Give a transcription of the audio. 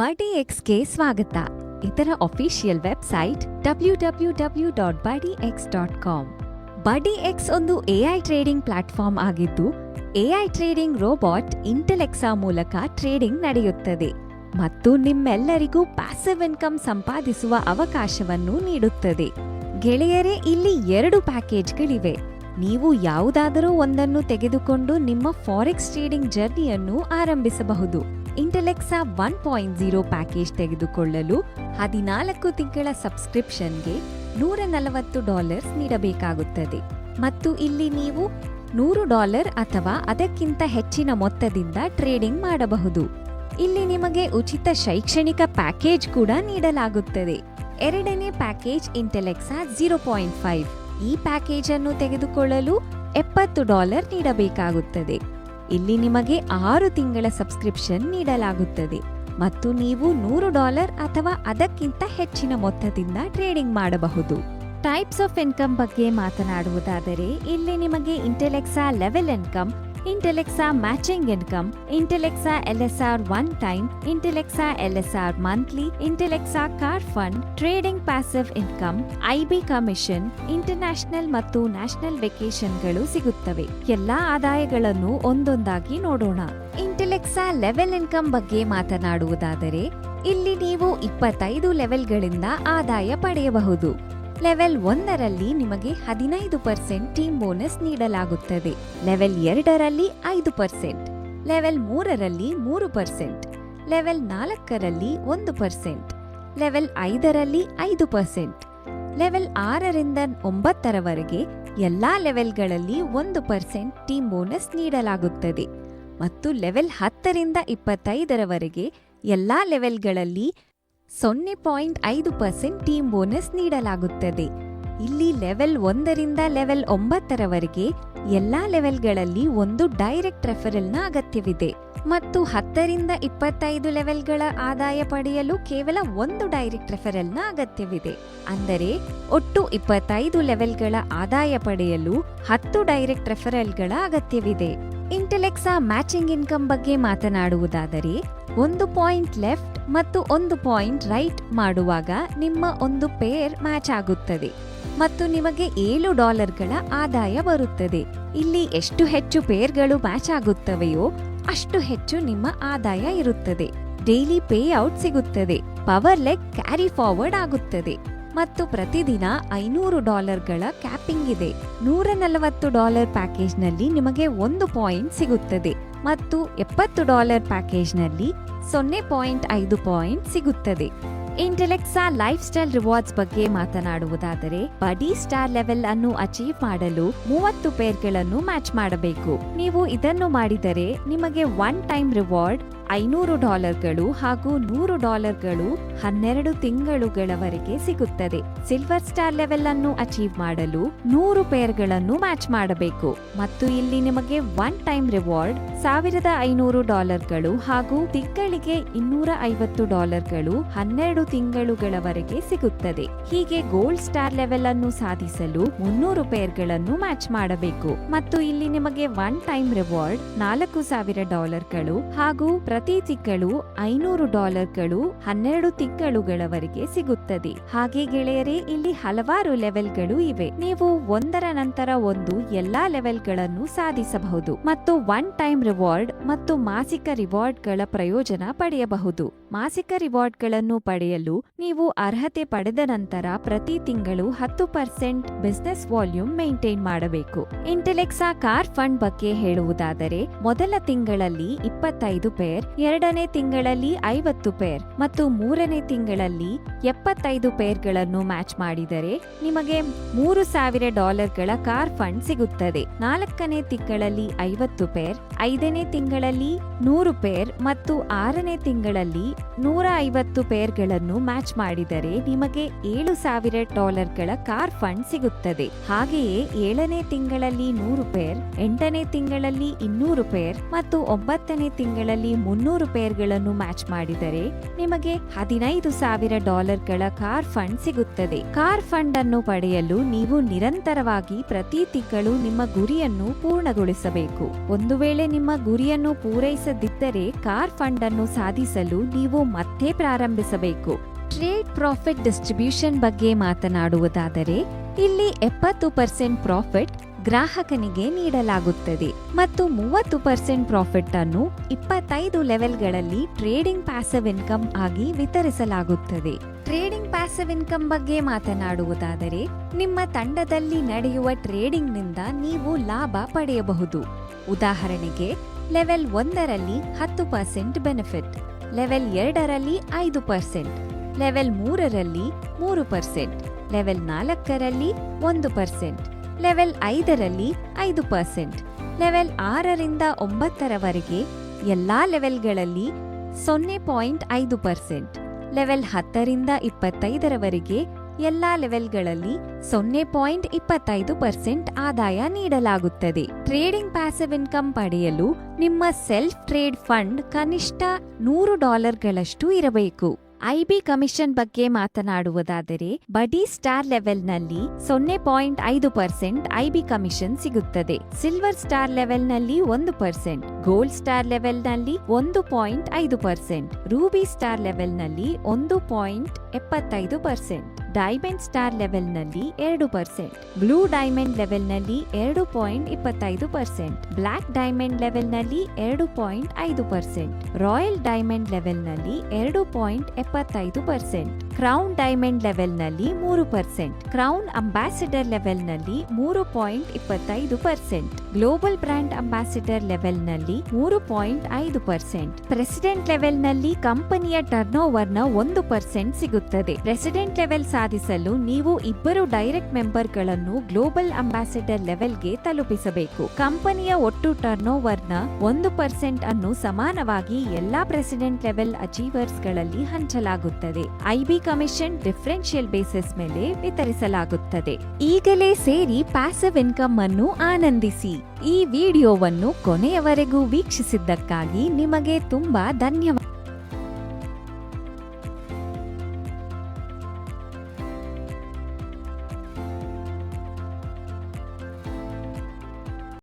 ಬಡಿಎಕ್ಸ್ಗೆ ಸ್ವಾಗತ. ಇದರ official website www.buddyx.com. ಬಡಿಎಕ್ಸ್ ಒಂದು ಎಐ ಟ್ರೇಡಿಂಗ್ ಪ್ಲಾಟ್ಫಾರ್ಮ್ ಆಗಿದ್ದು, ಎಐ ಟ್ರೇಡಿಂಗ್ ರೋಬೋಟ್ ಇಂಟೆಲೆಕ್ಸಾ ಮೂಲಕ ಟ್ರೇಡಿಂಗ್ ನಡೆಯುತ್ತದೆ ಮತ್ತು ನಿಮ್ಮೆಲ್ಲರಿಗೂ ಪ್ಯಾಸಿವ್ ಇನ್ಕಮ್ ಸಂಪಾದಿಸುವ ಅವಕಾಶವನ್ನು ನೀಡುತ್ತದೆ. ಗೆಳೆಯರೇ, ಇಲ್ಲಿ 2 ಪ್ಯಾಕೇಜ್ಗಳಿವೆ. ನೀವು ಯಾವುದಾದರೂ ಒಂದನ್ನು ತೆಗೆದುಕೊಂಡು ನಿಮ್ಮ ಫಾರೆಕ್ಸ್ ಟ್ರೇಡಿಂಗ್ ಜರ್ನಿಯನ್ನು ಆರಂಭಿಸಬಹುದು. ಇಂಟೆಲೆಕ್ಸಾ 1.0 ಪ್ಯಾಕೇಜ್ ತೆಗೆದುಕೊಳ್ಳಲು 14 ತಿಂಗಳ ಸಬ್ಸ್ಕ್ರಿಪ್ಷನ್ಗೆ $140 ನೀಡಬೇಕಾಗುತ್ತದೆ ಮತ್ತು ಇಲ್ಲಿ ನೀವು $100 ಅಥವಾ ಅದಕ್ಕಿಂತ ಹೆಚ್ಚಿನ ಮೊತ್ತದಿಂದ ಟ್ರೇಡಿಂಗ್ ಮಾಡಬಹುದು. ಇಲ್ಲಿ ನಿಮಗೆ ಉಚಿತ ಶೈಕ್ಷಣಿಕ ಪ್ಯಾಕೇಜ್ ಕೂಡ ನೀಡಲಾಗುತ್ತದೆ. ಎರಡನೇ ಪ್ಯಾಕೇಜ್ ಇಂಟೆಲೆಕ್ಸಾ 0.5. ಈ ಪ್ಯಾಕೇಜ್ ಅನ್ನು ತೆಗೆದುಕೊಳ್ಳಲು $70 ನೀಡಬೇಕಾಗುತ್ತದೆ. ಇಲ್ಲಿ ನಿಮಗೆ 6 ತಿಂಗಳ ಸಬ್ಸ್ಕ್ರಿಪ್ಷನ್ ನೀಡಲಾಗುತ್ತದೆ ಮತ್ತು ನೀವು $100 ಅಥವಾ ಅದಕ್ಕಿಂತ ಹೆಚ್ಚಿನ ಮೊತ್ತದಿಂದ ಟ್ರೇಡಿಂಗ್ ಮಾಡಬಹುದು. ಟೈಪ್ಸ್ ಆಫ್ ಇನ್ಕಮ್ ಬಗ್ಗೆ ಮಾತನಾಡುವುದಾದರೆ, ಇಲ್ಲಿ ನಿಮಗೆ Intellexa level income, Intellexa matching income, Intellexa LSR one time, Intellexa LSR monthly, Intellexa car fund, trading passive income, IB commission, international ಮತ್ತು ನ್ಯಾಷನಲ್ ವೆಕೇಶನ್ಗಳು ಸಿಗುತ್ತವೆ. ಎಲ್ಲಾ ಆದಾಯಗಳನ್ನು ಒಂದೊಂದಾಗಿ ನೋಡೋಣ. ಇಂಟೆಲೆಕ್ಸಾ ಲೆವೆಲ್ ಇನ್ಕಮ್ ಬಗ್ಗೆ ಮಾತನಾಡುವುದಾದರೆ, ಇಲ್ಲಿ ನೀವು 25 ಲೆವೆಲ್ಗಳಿಂದ ಆದಾಯ ಪಡೆಯಬಹುದು. ಲೆವೆಲ್ 1ರಲ್ಲಿ ನಿಮಗೆ 15% ಟೀಮ್ ಬೋನಸ್ ನೀಡಲಾಗುತ್ತದೆ. ಲೆವೆಲ್ 2ರಲ್ಲಿ 5%, ಲೆವೆಲ್ 3ರಲ್ಲಿ 3%, ಲೆವೆಲ್ 4ರಲ್ಲಿ 1%, ಲೆವೆಲ್ 5ರಲ್ಲಿ 5%, ಲೆವೆಲ್ 6ರಿಂದ 9ರವರೆಗೆ ಎಲ್ಲಾ ಲೆವೆಲ್ಗಳಲ್ಲಿ 1% ಟೀಮ್ ಬೋನಸ್ ನೀಡಲಾಗುತ್ತದೆ ಮತ್ತು ಲೆವೆಲ್ 10ರಿಂದ 25ರವರೆಗೆ ಎಲ್ಲಾ ಲೆವೆಲ್ಗಳಲ್ಲಿ 0.5% ಟೀಮ್ ಬೋನಸ್ ನೀಡಲಾಗುತ್ತದೆ. ಇಲ್ಲಿ ಲೆವೆಲ್ 1ರಿಂದ ಲೆವೆಲ್ 9ರವರೆಗೆ ಎಲ್ಲಾ ಲೆವೆಲ್ಗಳಲ್ಲಿ ಒಂದು ಡೈರೆಕ್ಟ್ ರೆಫರಲ್ನ ಅಗತ್ಯವಿದೆ ಮತ್ತು 10ರಿಂದ 25 ಲೆವೆಲ್ಗಳ ಆದಾಯ ಪಡೆಯಲು ಕೇವಲ ಒಂದು ಡೈರೆಕ್ಟ್ ರೆಫರಲ್ನ ಅಗತ್ಯವಿದೆ. ಅಂದರೆ ಒಟ್ಟು 25 ಲೆವೆಲ್ಗಳ ಆದಾಯ ಪಡೆಯಲು 10 ಡೈರೆಕ್ಟ್ ರೆಫರಲ್ಗಳ ಅಗತ್ಯವಿದೆ. ಇಂಟೆಲೆಕ್ಸಾ ಮ್ಯಾಚಿಂಗ್ ಇನ್ಕಮ್ ಬಗ್ಗೆ ಮಾತನಾಡುವುದಾದರೆ, 1 ಪಾಯಿಂಟ್ ಲೆಫ್ಟ್ ಮತ್ತು 1 ಪಾಯಿಂಟ್ ರೈಟ್ ಮಾಡುವಾಗ ನಿಮ್ಮ ಒಂದು ಪೇರ್ ಮ್ಯಾಚ್ ಆಗುತ್ತದೆ ಮತ್ತು ನಿಮಗೆ $7ಗಳ ಆದಾಯ ಬರುತ್ತದೆ. ಇಲ್ಲಿ ಎಷ್ಟು ಹೆಚ್ಚು ಪೇರ್ಗಳು ಮ್ಯಾಚ್ ಆಗುತ್ತವೆಯೋ ಅಷ್ಟು ಹೆಚ್ಚು ನಿಮ್ಮ ಆದಾಯ ಇರುತ್ತದೆ. ಡೈಲಿ ಪೇ ಔಟ್ ಸಿಗುತ್ತದೆ. ಪವರ್ ಲೆಗ್ ಕ್ಯಾರಿ ಫಾರ್ವರ್ಡ್ ಆಗುತ್ತದೆ ಮತ್ತು ಪ್ರತಿದಿನ $500ಗಳ ಕ್ಯಾಪಿಂಗ್ ಇದೆ. $140 ಪ್ಯಾಕೇಜ್ನಲ್ಲಿ ನಿಮಗೆ 1 ಪಾಯಿಂಟ್ ಸಿಗುತ್ತದೆ ಮತ್ತು $70 ಪ್ಯಾಕೇಜ್ನಲ್ಲಿ 0.5 ಪಾಯಿಂಟ್ ಸಿಗುತ್ತದೆ. ಇಂಟೆಲೆಕ್ಸಾ ಲೈಫ್ ಸ್ಟೈಲ್ ರಿವಾರ್ಡ್ಸ್ ಬಗ್ಗೆ ಮಾತನಾಡುವುದಾದರೆ, ಬಡಿ ಸ್ಟಾರ್ ಲೆವೆಲ್ ಅನ್ನು ಅಚೀವ್ ಮಾಡಲು 30 ಪೇರ್ಗಳನ್ನು ಮ್ಯಾಚ್ ಮಾಡಬೇಕು. ನೀವು ಇದನ್ನು ಮಾಡಿದರೆ ನಿಮಗೆ ಒನ್ ಟೈಮ್ ರಿವಾರ್ಡ್ $500 ಹಾಗೂ $100 12 ತಿಂಗಳುಗಳವರೆಗೆ ಸಿಗುತ್ತದೆ. ಸಿಲ್ವರ್ ಸ್ಟಾರ್ ಲೆವೆಲ್ ಅನ್ನು ಅಚೀವ್ ಮಾಡಲು 100 ಪೇರ್ಗಳನ್ನು ಮ್ಯಾಚ್ ಮಾಡಬೇಕು ಮತ್ತು ಇಲ್ಲಿ ನಿಮಗೆ ಒನ್ ಟೈಮ್ ರಿವಾರ್ಡ್ $1500 ಹಾಗೂ ತಿಂಗಳಿಗೆ $250 12 ತಿಂಗಳುಗಳವರೆಗೆ ಸಿಗುತ್ತದೆ. ಹೀಗೆ ಗೋಲ್ಡ್ ಸ್ಟಾರ್ ಲೆವೆಲ್ ಅನ್ನು ಸಾಧಿಸಲು 300 ಪೇರ್ಗಳನ್ನು ಮ್ಯಾಚ್ ಮಾಡಬೇಕು ಮತ್ತು ಇಲ್ಲಿ ನಿಮಗೆ ಒನ್ ಟೈಮ್ ರಿವಾರ್ಡ್ $4000 ಹಾಗೂ ಪ್ರತಿ ತಿಂಗಳು $500 12 ತಿಂಗಳುಗಳವರೆಗೆ ಸಿಗುತ್ತದೆ. ಹಾಗೆ ಗೆಳೆಯರೇ, ಇಲ್ಲಿ ಹಲವಾರು ಲೆವೆಲ್ಗಳು ಇವೆ. ನೀವು ಒಂದರ ನಂತರ ಒಂದು ಎಲ್ಲಾ ಲೆವೆಲ್ಗಳನ್ನು ಸಾಧಿಸಬಹುದು ಮತ್ತು ಒನ್ ಟೈಮ್ ರಿವಾರ್ಡ್ ಮತ್ತು ಮಾಸಿಕ ರಿವಾರ್ಡ್ಗಳ ಪ್ರಯೋಜನ ಪಡೆಯಬಹುದು. ಮಾಸಿಕ ರಿವಾರ್ಡ್ಗಳನ್ನು ಪಡೆಯಲು ನೀವು ಅರ್ಹತೆ ಪಡೆದ ನಂತರ ಪ್ರತಿ ತಿಂಗಳು 10% ಬಿಸ್ನೆಸ್ ವಾಲ್ಯೂಮ್ ಮೇಂಟೈನ್ ಮಾಡಬೇಕು. ಇಂಟೆಲೆಕ್ಸಾ ಕಾರ್ ಫಂಡ್ ಬಗ್ಗೆ ಹೇಳುವುದಾದರೆ, ಮೊದಲ ತಿಂಗಳಲ್ಲಿ 25 ಪೇರ್, ಎರಡನೇ ತಿಂಗಳಲ್ಲಿ 50 ಪೇರ್ ಮತ್ತು ಮೂರನೇ ತಿಂಗಳಲ್ಲಿ 75 ಪೇರ್ಗಳನ್ನು ಮ್ಯಾಚ್ ಮಾಡಿದರೆ ನಿಮಗೆ $3000ಗಳ ಕಾರ್ ಫಂಡ್ ಸಿಗುತ್ತದೆ. 4ನೇ ತಿಂಗಳಲ್ಲಿ 50 ಪೇರ್, 5ನೇ ತಿಂಗಳಲ್ಲಿ 100 ಪೇರ್ ಮತ್ತು 6ನೇ ತಿಂಗಳಲ್ಲಿ 150 ಪೇರ್ಗಳನ್ನು ಮ್ಯಾಚ್ ಮಾಡಿದರೆ ನಿಮಗೆ $7000ಗಳ ಕಾರ್ ಫಂಡ್ ಸಿಗುತ್ತದೆ. ಹಾಗೆಯೇ 7ನೇ ತಿಂಗಳಲ್ಲಿ 100 ಪೇರ್, 8ನೇ ತಿಂಗಳಲ್ಲಿ 200 ಪೇರ್ ಮತ್ತು 9ನೇ ತಿಂಗಳಲ್ಲಿ 300 ಪೇರ್ಗಳನ್ನು ಮ್ಯಾಚ್ ಮಾಡಿದರೆ ನಿಮಗೆ $15000ಗಳ ಕಾರ್ ಫಂಡ್ ಸಿಗುತ್ತದೆ. ಕಾರ್ ಫಂಡ್ ಅನ್ನು ಪಡೆಯಲು ನೀವು ನಿರಂತರವಾಗಿ ಪ್ರತಿ ತಿಂಗಳು ನಿಮ್ಮ ಗುರಿಯನ್ನು ಪೂರ್ಣಗೊಳಿಸಬೇಕು. ಒಂದು ವೇಳೆ ನಿಮ್ಮ ನಿಮ್ಮ ಗುರಿಯನ್ನು ಪೂರೈಸದಿದ್ದರೆ ಕಾರ್ ಫಂಡ್ ಅನ್ನು ಸಾಧಿಸಲು ನೀವು ಮತ್ತೆ ಪ್ರಾರಂಭಿಸಬೇಕು. ಟ್ರೇಡ್ ಪ್ರಾಫಿಟ್ ಡಿಸ್ಟ್ರಿಬ್ಯೂಷನ್ ಬಗ್ಗೆ ಮಾತನಾಡುವುದಾದರೆ, ಇಲ್ಲಿ 70% ಪ್ರಾಫಿಟ್ ಗ್ರಾಹಕನಿಗೆ ನೀಡಲಾಗುತ್ತದೆ ಮತ್ತು 30% ಪ್ರಾಫಿಟ್ ಅನ್ನು 25 ಲೆವೆಲ್ಗಳಲ್ಲಿ ಟ್ರೇಡಿಂಗ್ ಪ್ಯಾಸಿವ್ ಇನ್ಕಮ್ ಆಗಿ ವಿತರಿಸಲಾಗುತ್ತದೆ. ಟ್ರೇಡಿಂಗ್ ಪ್ಯಾಸಿವ್ ಇನ್ಕಮ್ ಬಗ್ಗೆ ಮಾತನಾಡುವುದಾದರೆ, ನಿಮ್ಮ ತಂಡದಲ್ಲಿ ನಡೆಯುವ ಟ್ರೇಡಿಂಗ್ನಿಂದ ನೀವು ಲಾಭ ಪಡೆಯಬಹುದು. ಉದಾಹರಣೆಗೆ, ಲೆವೆಲ್ 1ರಲ್ಲಿ 10% ಬೆನಿಫಿಟ್, ಲೆವೆಲ್ 2ರಲ್ಲಿ 5%, ಲೆವೆಲ್ 3ರಲ್ಲಿ 3%, ಲೆವೆಲ್ 4ರಲ್ಲಿ 1%, ಲೆವೆಲ್ 5ರಲ್ಲಿ 5%, ಲೆವೆಲ್ 6ರಿಂದ 9ರವರೆಗೆ ಎಲ್ಲಾ ಲೆವೆಲ್ಗಳಲ್ಲಿ 0.5%, ಲೆವೆಲ್ 10ರಿಂದ 25ರವರೆಗೆ ಎಲ್ಲಾ ಲೆವೆಲ್ಗಳಲ್ಲಿ 0.25% ಆದಾಯ ನೀಡಲಾಗುತ್ತದೆ. ಟ್ರೇಡಿಂಗ್ ಪ್ಯಾಸಿವ್ ಇನ್ಕಮ್ ಪಡೆಯಲು ನಿಮ್ಮ ಸೆಲ್ಫ್ ಟ್ರೇಡ್ ಫಂಡ್ ಕನಿಷ್ಠ $100ಗಳಷ್ಟು ಇರಬೇಕು. ಐಬಿ ಕಮಿಷನ್ ಬಗ್ಗೆ ಮಾತನಾಡುವುದಾದರೆ, ಬಡಿ ಸ್ಟಾರ್ ಲೆವೆಲ್ನಲ್ಲಿ 0.5% ಐಬಿ ಕಮಿಷನ್ ಸಿಗುತ್ತದೆ. ಸಿಲ್ವರ್ ಸ್ಟಾರ್ ಲೆವೆಲ್ನಲ್ಲಿ 1%, ಗೋಲ್ಡ್ ಸ್ಟಾರ್ ಲೆವೆಲ್ನಲ್ಲಿ 1.5%, ರೂಬಿ ಸ್ಟಾರ್ ಲೆವೆಲ್ನಲ್ಲಿ 1.75%, ಡೈಮಂಡ್ ಸ್ಟಾರ್ ಲೆವೆಲ್ನಲ್ಲಿ 2%, ಬ್ಲೂ ಡೈಮಂಡ್ ಲೆವೆಲ್ನಲ್ಲಿ 2.25%, ಬ್ಲಾಕ್ ಡೈಮಂಡ್ ಲೆವೆಲ್ನಲ್ಲಿ 2.5%, ರಾಯಲ್ ಡೈಮಂಡ್ ಲೆವೆಲ್ನಲ್ಲಿ 2.75%, ಕ್ರೌನ್ ಡೈಮಂಡ್ ಲೆವೆಲ್ನಲ್ಲಿ 3%, ಕ್ರೌನ್ ಅಂಬಾಸಿಡರ್ ಲೆವೆಲ್ನಲ್ಲಿ 3.25%, ಗ್ಲೋಬಲ್ ಬ್ರ್ಯಾಂಡ್ ಅಂಬಾಸಿಡರ್ ಲೆವೆಲ್ನಲ್ಲಿ 3.5%, ಪ್ರೆಸಿಡೆಂಟ್ ಲೆವೆಲ್ನಲ್ಲಿ ಕಂಪನಿಯ ಟರ್ನ್ಓವರ್ನ 1% ಸಿಗುತ್ತದೆ. ಪ್ರೆಸಿಡೆಂಟ್ ಲೆವೆಲ್ ಸಾಧಿಸಲು ನೀವು 2 ಡೈರೆಕ್ಟ್ ಮೆಂಬರ್ಗಳನ್ನು ಗ್ಲೋಬಲ್ ಅಂಬಾಸಿಡರ್ ಲೆವೆಲ್ಗೆ ತಲುಪಿಸಬೇಕು. ಕಂಪನಿಯ ಒಟ್ಟು ಟರ್ನ್ಓವರ್ನ 1% ಅನ್ನು ಸಮಾನವಾಗಿ ಎಲ್ಲಾ ಪ್ರೆಸಿಡೆಂಟ್ ಲೆವೆಲ್ ಅಚೀವರ್ಸ್ಗಳಲ್ಲಿ ಹಂಚಲಾಗುತ್ತದೆ. ಐಬಿ ಕಮಿಷನ್ ಡಿಫರೆನ್ಷಿಯಲ್ ಬೇಸಿಸ್ ಮೇಲೆ ವಿತರಿಸಲಾಗುತ್ತದೆ. ಈಗಲೇ ಸೇರಿ ಪ್ಯಾಸಿವ್ ಇನ್ಕಮ್ ಅನ್ನು ಆನಂದಿಸಿ. ಈ ವಿಡಿಯೋವನ್ನು ಕೊನೆಯವರೆಗೂ ವೀಕ್ಷಿಸಿದ್ದಕ್ಕಾಗಿ ನಿಮಗೆ ತುಂಬಾ ಧನ್ಯವಾದ.